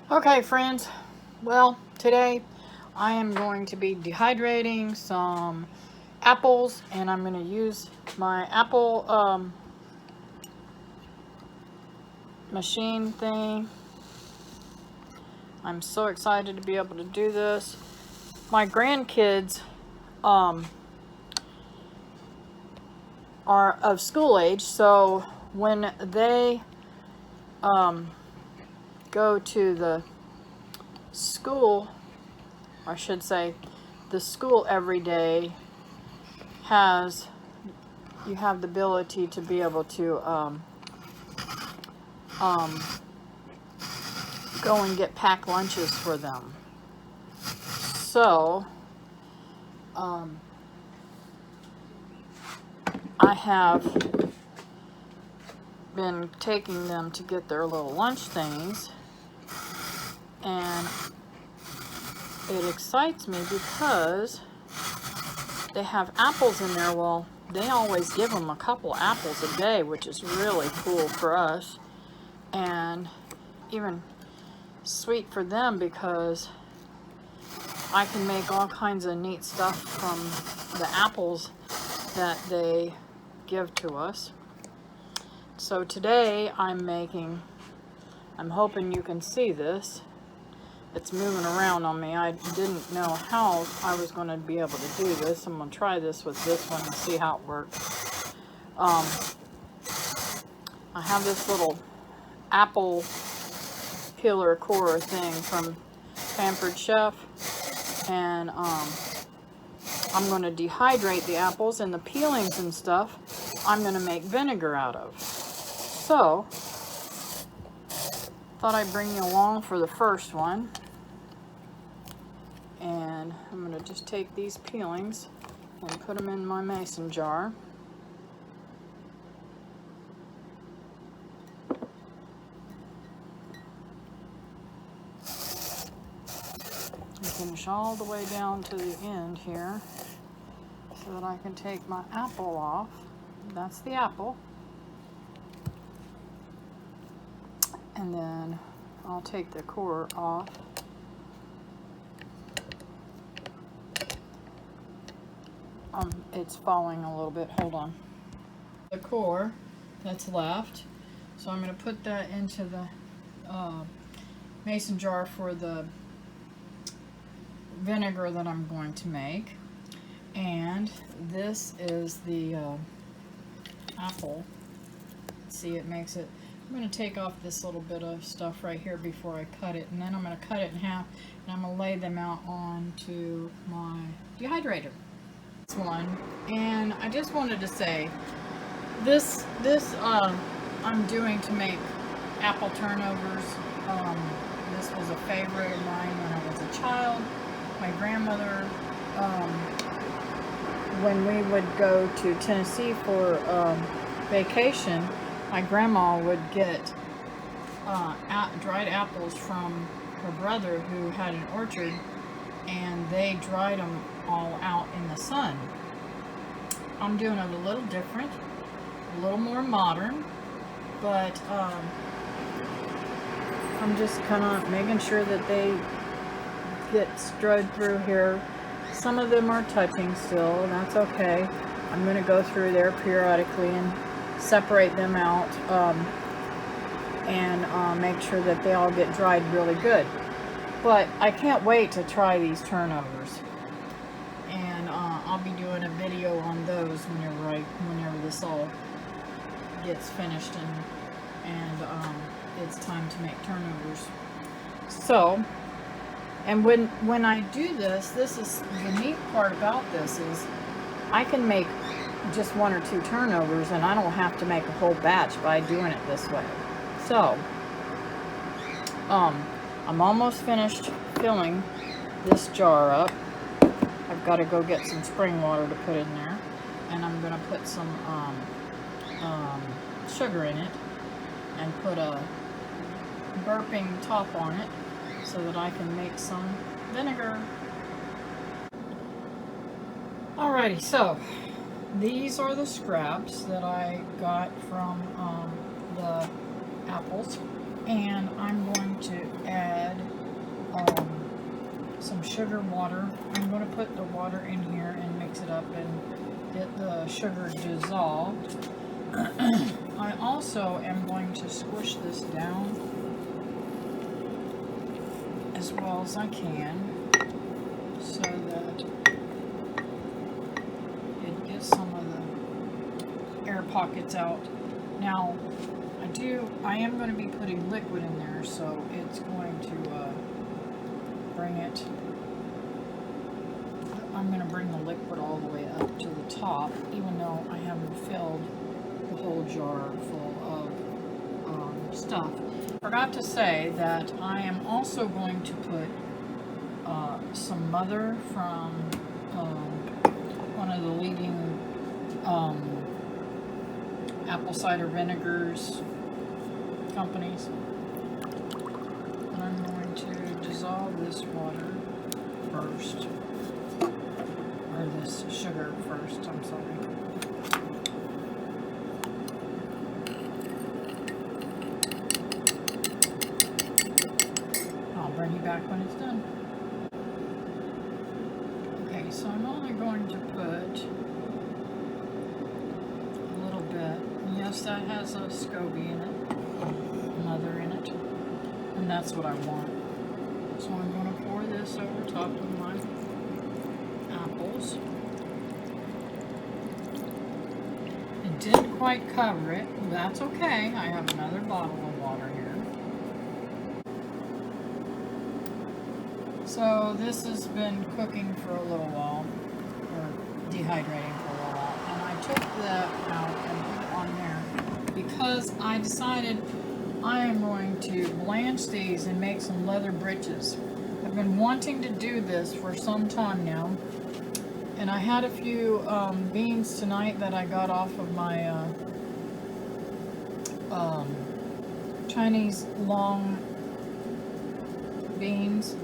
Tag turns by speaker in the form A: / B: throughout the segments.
A: Okay, friends. Well, today I am going to be dehydrating some apples, and I'm going to use my apple machine thing. I'm so excited to be able to do this. My grandkids are of school age, so when they go to the school, I should say, the school every day you have the ability to be able to go and get packed lunches for them. So I have been taking them to get their little lunch things, and it excites me because they have apples in there. Well, they always give them a couple apples a day, which is really cool for us, and even sweet for them because I can make all kinds of neat stuff from the apples that they give to us. So today I'm hoping you can see this. It's moving around on me. I didn't know how I was going to be able to do this. I'm going to try this with this one and see how it works. I have this little apple peeler core thing from Pampered Chef, and I'm going to dehydrate the apples, and the peelings and stuff I'm going to make vinegar out of. So, thought I'd bring you along for the first one. And I'm going to just take these peelings and put them in my mason jar. And finish all the way down to the end here so that I can take my apple off. That's the apple. And then I'll take the core off. It's falling a little bit. Hold on. The core that's left. So I'm going to put that into the mason jar for the vinegar that I'm going to make. And this is the apple. See, it makes it. I'm going to take off this little bit of stuff right here before I cut it, and then I'm going to cut it in half, and I'm going to lay them out onto my dehydrator. This one, and I just wanted to say, this I'm doing to make apple turnovers. This was a favorite of mine when I was a child. My grandmother, when we would go to Tennessee for vacation, my grandma would get dried apples from her brother who had an orchard, and they dried them all out in the sun. I'm doing it a little different, a little more modern, but I'm just kind of making sure that they get strode through here. Some of them are touching still, and that's okay. I'm going to go through there periodically and separate them out and make sure that they all get dried really good. But I can't wait to try these turnovers, and I'll be doing a video on those whenever this all gets finished and it's time to make turnovers. So, and when I do this is the neat part about this is I can make just one or two turnovers, and I don't have to make a whole batch by doing it this way. So, I'm almost finished filling this jar up. I've got to go get some spring water to put in there, and I'm going to put some sugar in it and put a burping top on it so that I can make some vinegar. Alrighty, so these are the scraps that I got from the apples, and I'm going to add sugar water. I'm going to put the water in here and mix it up and get the sugar dissolved. I also am going to squish this down as well as I can so that it gets some of the air pockets out. Now, I am going to be putting liquid in there, so it's going to bring it. I'm going to bring the liquid all the way up to the top, even though I haven't filled the whole jar full of stuff. Forgot to say that I am also going to put some mother from one of the leading apple cider vinegars companies. And I'm going to dissolve this water first, or this sugar first, I'm sorry. I'll bring you back when it's done. Okay, so I'm only going to put a little bit. Yes, that has a SCOBY in it, mother in it, and that's what I want. So I'm going to pour this over top of my apples. It didn't quite cover it. That's okay. I have another bottle of water here. So this has been cooking for a little while, or dehydrating for a little while, and I took that out and put it on there because I decided I am going to blanch these and make some leather britches. I've been wanting to do this for some time now, and I had a few beans tonight that I got off of my Chinese long beans.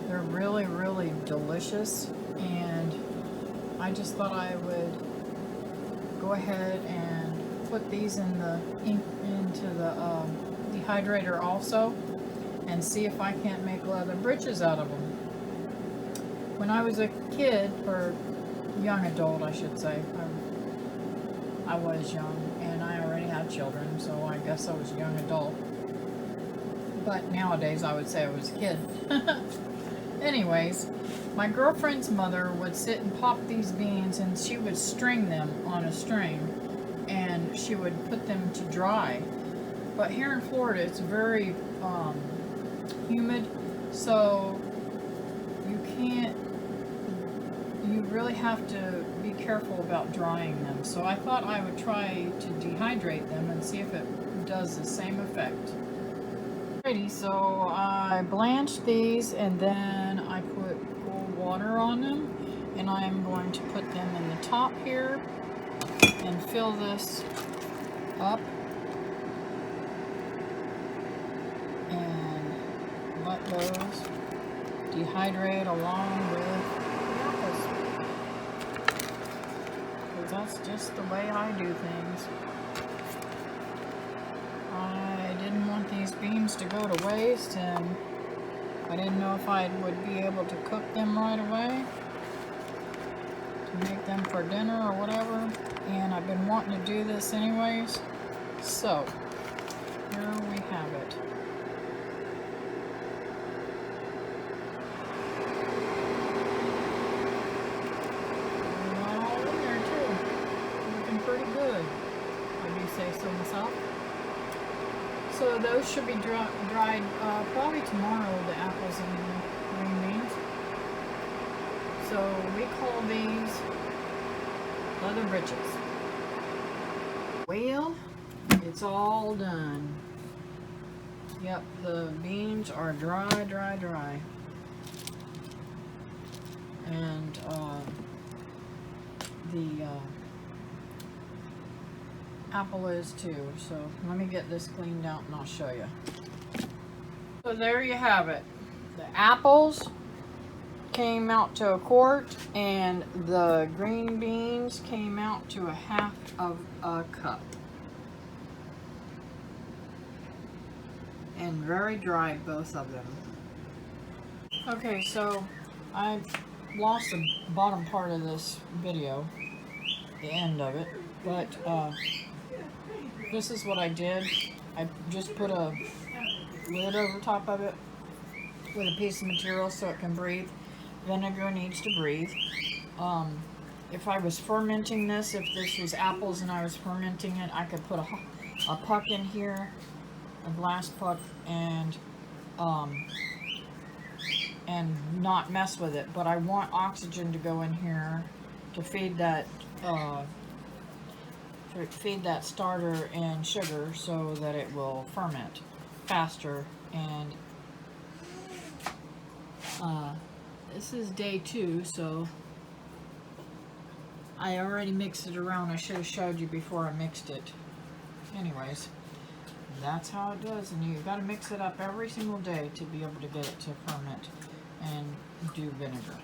A: They're really, really delicious, and I just thought I would go ahead and put these into the dehydrator also and see if I can't make leather britches out of them. When I was a kid, or young adult I should say, I was young and I already had children, so I guess I was a young adult. But nowadays I would say I was a kid. Anyways, my girlfriend's mother would sit and pop these beans, and she would string them on a string, and she would put them to dry. But here in Florida it's very humid, so you really have to be careful about drying them. So I thought I would try to dehydrate them and see if it does the same effect. Alrighty, so I blanched these and then I put cold water on them, and I am going to put them in the top here and fill this up and let those dehydrate along with the apples. Because that's just the way I do things. I didn't want these beans to go to waste, and I didn't know if I would be able to cook them right away to make them for dinner or whatever, and I've been wanting to do this anyways, so here we have it. All in there too, looking pretty good, I do say so myself. So those should be dried probably tomorrow, the apples and the green beans. So we call these leather britches. Well, it's all done. Yep, the beans are dry. And the apple is too. So let me get this cleaned out and I'll show you. So there you have it. The apples came out to a quart, and the green beans came out to a half of a cup. And very dry, both of them. Okay, so I lost the bottom part of this video, the end of it, but this is what I did. I just put a lid over top of it with a piece of material so it can breathe. Vinegar needs to breathe. If I was fermenting this, if this was apples and I was fermenting it, I could put a puck in here, a glass puck, and not mess with it. But I want oxygen to go in here to feed that starter and sugar so that it will ferment faster. And this is day 2, so I already mixed it around. I should have showed you before I mixed it. Anyways, that's how it does, and you've got to mix it up every single day to be able to get it to ferment and do vinegar.